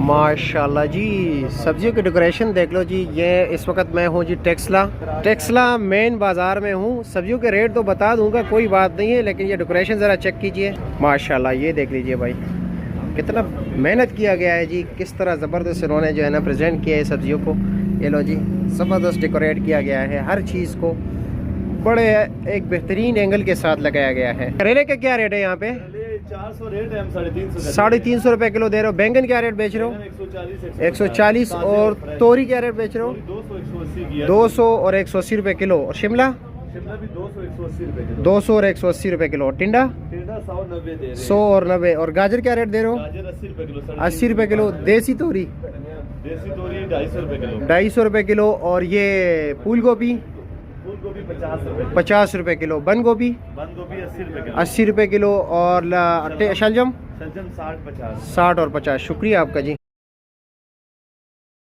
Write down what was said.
माशाल्लाह जी, सब्जियों की डेकोरेशन देख लो जी। ये इस वक्त मैं हूँ जी टेक्सला मेन बाज़ार में हूँ। सब्जियों के रेट तो बता दूंगा, कोई बात नहीं है, लेकिन ये डेकोरेशन ज़रा चेक कीजिए। माशाल्लाह ये देख लीजिए भाई, कितना मेहनत किया गया है जी। किस तरह ज़बरदस्त इन्होंने जो है ना प्रेजेंट किया है सब्जियों को। ये लो जी, ज़बरदस्त डेकोरेट किया गया है, हर चीज़ को बड़े एक बेहतरीन एंगल के साथ लगाया गया है। करेले का क्या रेट है यहाँ पे? 400 रेट है, हम 350 350 रुपये किलो दे रहे हो। बैंगन क्या रेट बेच रहे हो? 140। और तोरी क्या रेट बेच रहे हो? 200 और 180 रुपये किलो। और शिमला भी 200 200 और 180 रुपये किलो। टिंडा 100 और 90। और गाजर क्या रेट दे रहे हो? 80 रुपये किलो। देसी तोरी 250 रुपये किलो। और ये फूल गोभी 50 रुपये किलो। बंद गोभी 80 रुपये किलो। और शलजम 60 50। 60 और 50। शुक्रिया आपका जी।